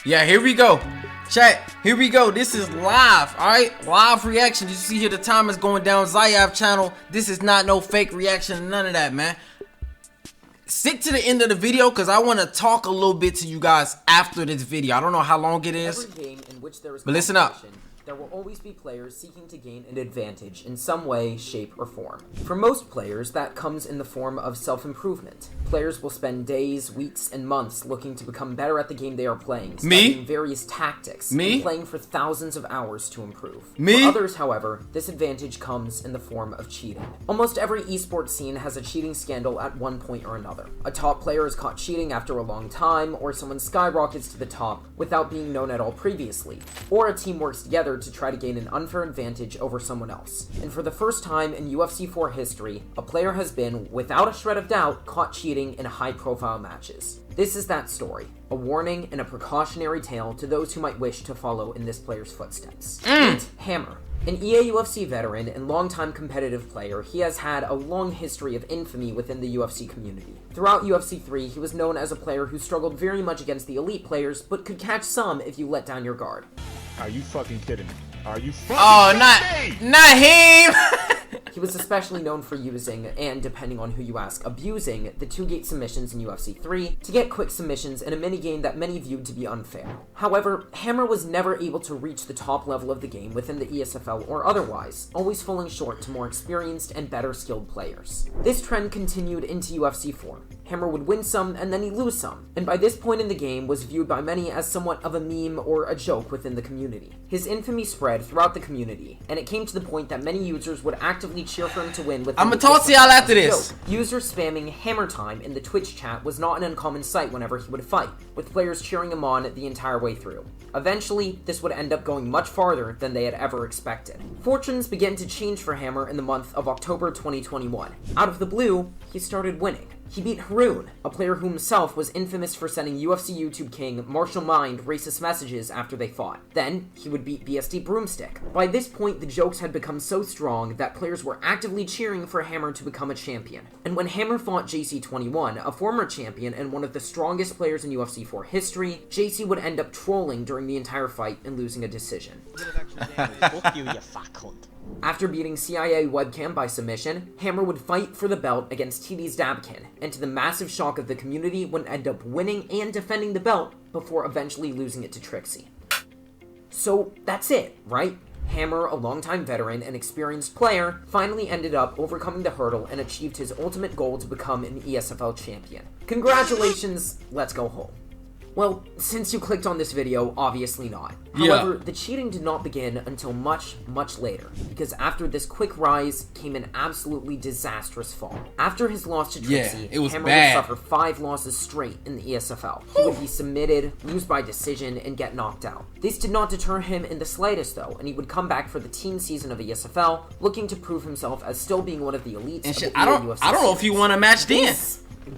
Yeah, here we go. Chat, here we go. This is live, alright? Live reaction. You see here the time is going down. Zayav channel. This is not no fake reaction, none of that, man. Stick to the end of the video because I want to talk a little bit to you guys after this video. I don't know how long it is, every game in which there is but listen up. There will always be players seeking to gain an advantage in some way, shape, or form. For most players, that comes in the form of self-improvement. Players will spend days, weeks, and months looking to become better at the game they are playing, studying various tactics, and playing for thousands of hours to improve. For others, however, this advantage comes in the form of cheating. Almost every esports scene has a cheating scandal at one point or another. A top player is caught cheating after a long time, or someone skyrockets to the top without being known at all previously, or a team works together to try to gain an unfair advantage over someone else. And for the first time in UFC 4 history, a player has been, without a shred of doubt, caught cheating in high-profile matches. This is that story, a warning and a precautionary tale to those who might wish to follow in this player's footsteps. Meet Hammer. An EA UFC veteran and longtime competitive player, he has had a long history of infamy within the UFC community. Throughout UFC 3, he was known as a player who struggled very much against the elite players, but could catch some if you let down your guard. Are you fucking kidding me? Are you fucking not him! He was especially known for using, and depending on who you ask, abusing, the 2-gate submissions in UFC 3 to get quick submissions in a minigame that many viewed to be unfair. However, Hammer was never able to reach the top level of the game within the ESFL or otherwise, always falling short to more experienced and better skilled players. This trend continued into UFC 4. Hammer would win some, and then he'd lose some, and by this point in the game was viewed by many as somewhat of a meme or a joke within the community. His infamy spread throughout the community, and it came to the point that many users would actively cheer for him to win. I'm gonna talk to y'all after this. Users spamming Hammer time in the Twitch chat was not an uncommon sight whenever he would fight, with players cheering him on the entire way through. Eventually, this would end up going much farther than they had ever expected. Fortunes began to change for Hammer in the month of October 2021. Out of the blue, he started winning. He beat Haroon, a player who himself was infamous for sending UFC YouTube king Marshall Mind racist messages after they fought. Then, he would beat BSD Broomstick. By this point, the jokes had become so strong that players were actively cheering for Hammer to become a champion. And when Hammer fought JC21, a former champion and one of the strongest players in UFC 4 history, JC would end up trolling during the entire fight and losing a decision. Fuck you, you fat cunt. After beating CIA Webcam by submission, Hammer would fight for the belt against TD's Dabkin, and to the massive shock of the community, would end up winning and defending the belt before eventually losing it to Trixie. So that's it, right? Hammer, a longtime veteran and experienced player, finally ended up overcoming the hurdle and achieved his ultimate goal to become an ESFL champion. Congratulations, let's go home. Well, since you clicked on this video, obviously not. However, the cheating did not begin until much, much later, because after this quick rise came an absolutely disastrous fall. After his loss to Trixie, Hammer would suffer 5 losses straight in the ESFL. He would be submitted, lose by decision, and get knocked out. This did not deter him in the slightest though, and he would come back for the teen season of ESFL, looking to prove himself as still being one of the elites of the UFC. I don't know if he won a match then.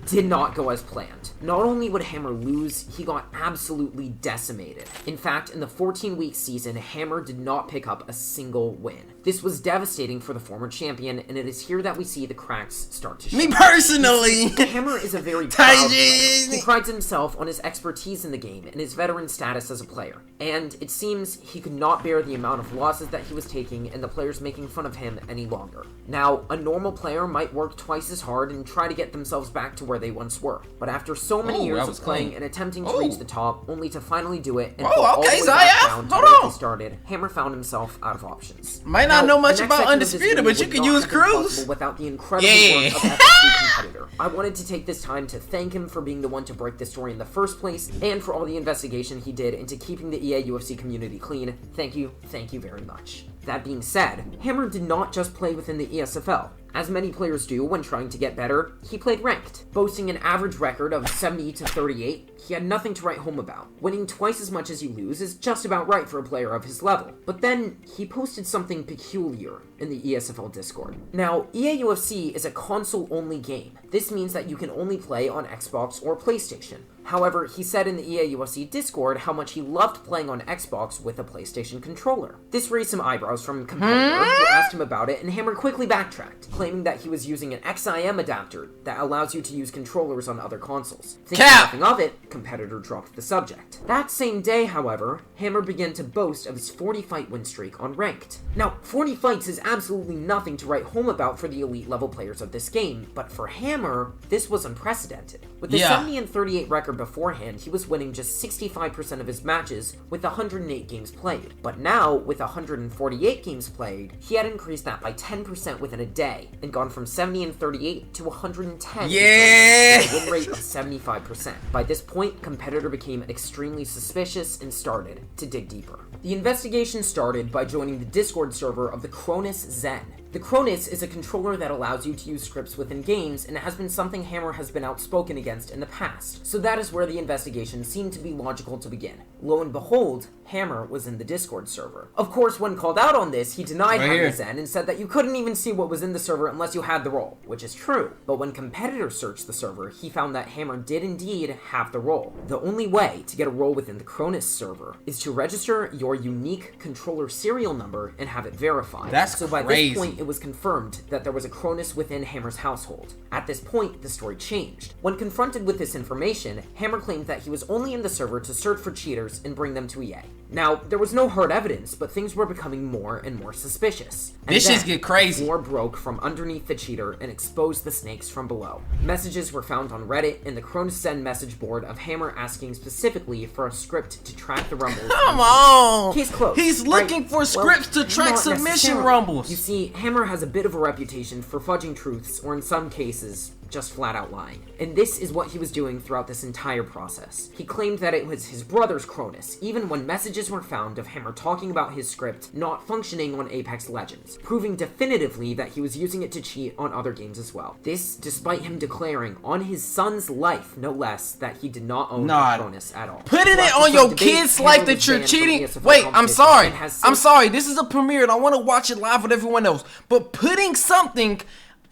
Did not go as planned. Not only would Hammer lose, he got absolutely decimated. In fact, in the 14-week season, Hammer did not pick up a single win. This was devastating for the former champion, and it is here that we see the cracks start to show. Me personally! Hammer is a very proud player. He prides himself on his expertise in the game and his veteran status as a player. And it seems he could not bear the amount of losses that he was taking and the players making fun of him any longer. Now, a normal player might work twice as hard and try to get themselves back to where they once were. But after so many years of playing and attempting to reach the top, only to finally do it and fall all the way back down to where he started, Hammer found himself out of options. Might not know much about Undisputed, but you can use Cruz. Without the incredible work of FC competitor. I wanted to take this time to thank him for being the one to break this story in the first place, and for all the investigation he did into keeping the EA UFC community clean. Thank you very much. That being said, Hammer did not just play within the ESFL. As many players do when trying to get better, he played ranked. Boasting an average record of 70-38, he had nothing to write home about. Winning twice as much as you lose is just about right for a player of his level. But then, he posted something peculiar in the ESFL Discord. Now, EA UFC is a console-only game. This means that you can only play on Xbox or PlayStation. However, he said in the EA UFC Discord how much he loved playing on Xbox with a PlayStation controller. This raised some eyebrows from a competitor who asked him about it, and Hammer quickly backtracked, claiming that he was using an XIM adapter that allows you to use controllers on other consoles. Thinking nothing of it, competitor dropped the subject. That same day, however, Hammer began to boast of his 40-fight win streak on Ranked. Now, 40 fights is absolutely nothing to write home about for the elite level players of this game, but for Hammer, this was unprecedented. With the 70-38 record beforehand, he was winning just 65% of his matches with 108 games played. But now, with 148 games played, he had increased that by 10% within a day, and gone from 70-38 to 110. Yeah! A win rate of 75%. By this point, competitor became extremely suspicious and started to dig deeper. The investigation started by joining the Discord server of the Cronus Zen. The Cronus is a controller that allows you to use scripts within games, and it has been something Hammer has been outspoken against in the past, so that is where the investigation seemed to be logical to begin. Lo and behold, Hammer was in the Discord server. Of course, when called out on this, he denied having the Zen and said that you couldn't even see what was in the server unless you had the role, which is true. But when competitors searched the server, he found that Hammer did indeed have the role. The only way to get a role within the Cronus server is to register your unique controller serial number and have it verified. That's so by this point, it was confirmed that there was a Cronus within Hammer's household. At this point, the story changed. When confronted with this information, Hammer claimed that he was only in the server to search for cheaters and bring them to EA. Now, there was no hard evidence, but things were becoming more and more suspicious. And this shit get crazy. More broke from underneath the cheater and exposed the snakes from below. Messages were found on Reddit and the Cronus Zen message board of Hammer asking specifically for a script to track the rumbles. Come on! Case closed. He's looking for scripts to track submission rumbles. You see, Hammer has a bit of a reputation for fudging truths, or in some cases, just flat out lying. And this is what he was doing throughout this entire process. He claimed that it was his brother's Cronus, even when messages were found of Hammer talking about his script not functioning on Apex Legends, proving definitively that he was using it to cheat on other games as well. This, despite him declaring on his son's life, no less, that he did not own Cronus at all. Putting it on your kid's life that you're cheating. Wait, I'm sorry. I'm sorry. This is a premiere and I want to watch it live with everyone else. But putting something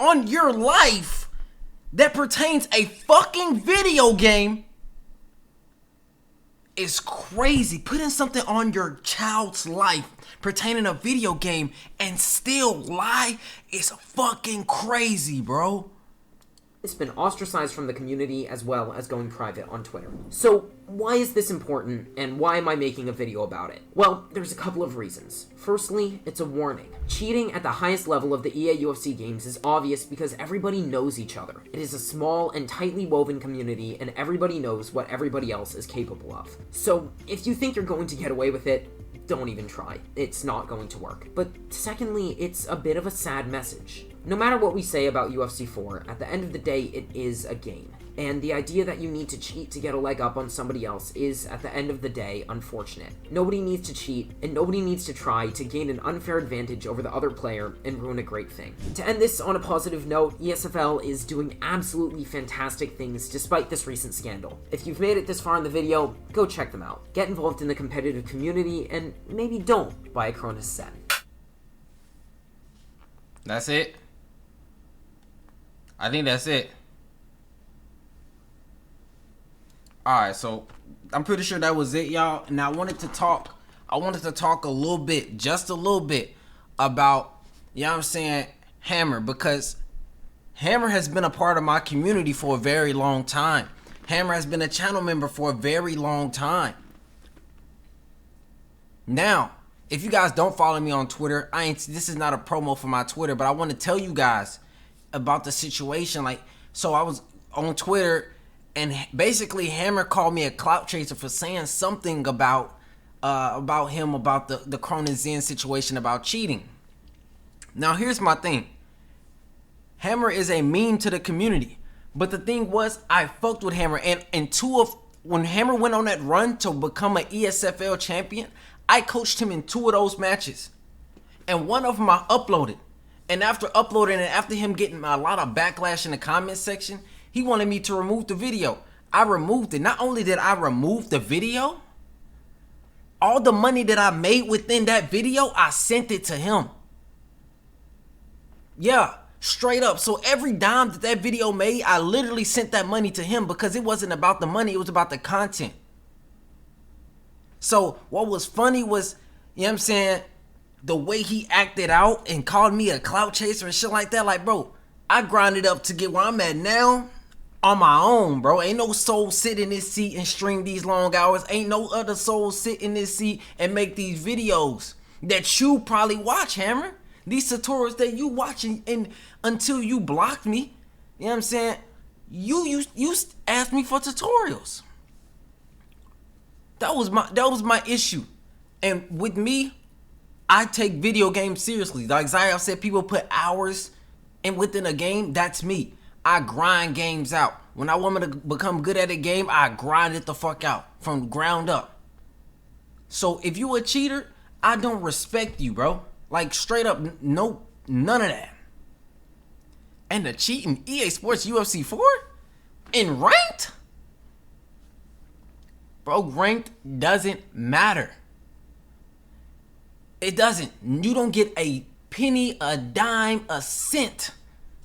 on your life that pertains a fucking video game is crazy. Putting something on your child's life pertaining a video game and still lie is fucking crazy, bro. It's been ostracized from the community as well as going private on Twitter. So why is this important and why am I making a video about it? Well, there's a couple of reasons. Firstly, it's a warning. Cheating at the highest level of the EA UFC games is obvious because everybody knows each other. It is a small and tightly woven community and everybody knows what everybody else is capable of. So if you think you're going to get away with it, don't even try. It's not going to work. But secondly, it's a bit of a sad message. No matter what we say about UFC 4, at the end of the day, it is a game. And the idea that you need to cheat to get a leg up on somebody else is, at the end of the day, unfortunate. Nobody needs to cheat, and nobody needs to try to gain an unfair advantage over the other player and ruin a great thing. To end this on a positive note, ESFL is doing absolutely fantastic things despite this recent scandal. If you've made it this far in the video, go check them out. Get involved in the competitive community, and maybe don't buy a Cronus Zen. That's it. I think that's it. Alright, so I'm pretty sure that was it, y'all. And I wanted to talk a little bit, just a little bit, about, you know what I'm saying, Hammer, because Hammer has been a part of my community for a very long time. Hammer has been a channel member for a very long time. Now, if you guys don't follow me on Twitter, this is not a promo for my Twitter, but I want to tell you guys about the situation. Like, so I was on Twitter and basically Hammer called me a clout chaser for saying something about him, about the Cronus Zen situation, about cheating. Now here's my thing. Hammer is a meme to the community, but the thing was, I fucked with Hammer, and when Hammer went on that run to become an ESFL champion, I coached him in 2 of those matches, and one of them I uploaded. And after uploading it, after him getting a lot of backlash in the comment section, he wanted me to remove the video. I removed it. Not only did I remove the video, all the money that I made within that video, I sent it to him. Yeah, Straight up. So every dime that video made, I literally sent that money to him because it wasn't about the money, it was about the content. So what was funny was, you know what I'm saying, the way he acted out and called me a clout chaser and shit like that. Like, bro, I grinded up to get where I'm at now on my own, bro. Ain't no soul sit in this seat and string these long hours. Ain't no other soul sit in this seat and make these videos that you probably watch, Hammer. These tutorials that you watching and until you blocked me, you know what I'm saying? You asked me for tutorials. That was my issue. And with me, I take video games seriously. Like Zayaf said, people put hours in within a game. That's me. I grind games out. When I want to become good at a game, I grind it the fuck out from ground up. So if you a cheater, I don't respect you, bro. Like straight up, no, none of that. And the cheating EA Sports UFC 4 in ranked? Bro, ranked doesn't matter. It doesn't. You don't get a penny, a dime, a cent,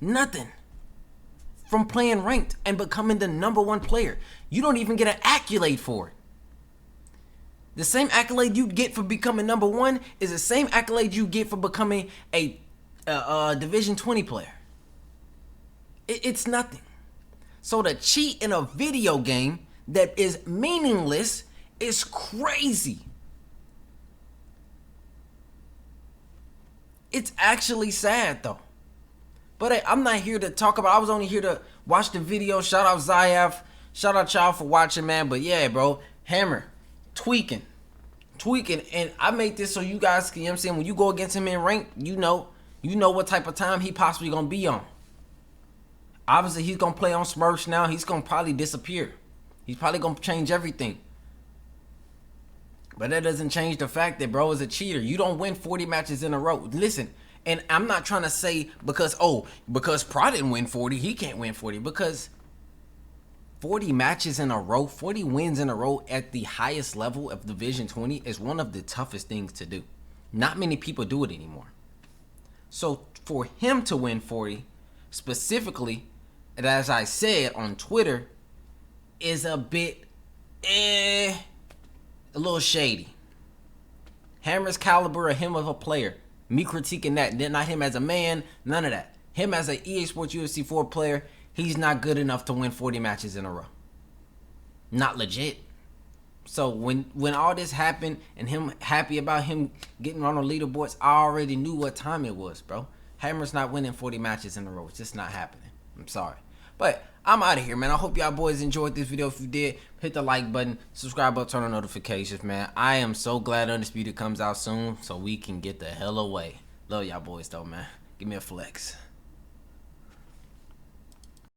nothing from playing ranked and becoming the #1 player. You don't even get an accolade for it. The same accolade you get for becoming #1 is the same accolade you get for becoming a Division 20 player. It's nothing. So to cheat in a video game that is meaningless is crazy. It's actually sad though. But hey, I'm not here to talk about, I was only here to watch the video. Shout out Zayaf. Shout out y'all for watching, man. But yeah, bro, Hammer, tweaking. And I made this so you guys can, you know what I'm saying, when you go against him in rank, you know what type of time he possibly gonna be on. Obviously, he's gonna play on Smurfs now. He's gonna probably disappear. He's probably gonna change everything. But that doesn't change the fact that bro is a cheater. You don't win 40 matches in a row. Listen, and I'm not trying to say because Pro didn't win 40, he can't win 40. Because 40 matches in a row, 40 wins in a row at the highest level of Division 20 is one of the toughest things to do. Not many people do it anymore. So for him to win 40, specifically, and as I said on Twitter, is a bit, a little shady. Hammer's caliber of him of a player. Me critiquing that, not him as a man, none of that. Him as an EA Sports UFC 4 player, he's not good enough to win 40 matches in a row. Not legit. So when all this happened and him happy about him getting on the leaderboards, I already knew what time it was, bro. Hammer's not winning 40 matches in a row. It's just not happening. I'm sorry. But I'm out of here, man. I hope y'all boys enjoyed this video. If you did, hit the like button, subscribe button, turn on notifications, man. I am so glad Undisputed comes out soon so we can get the hell away. Love y'all boys, though, man. Give me a flex.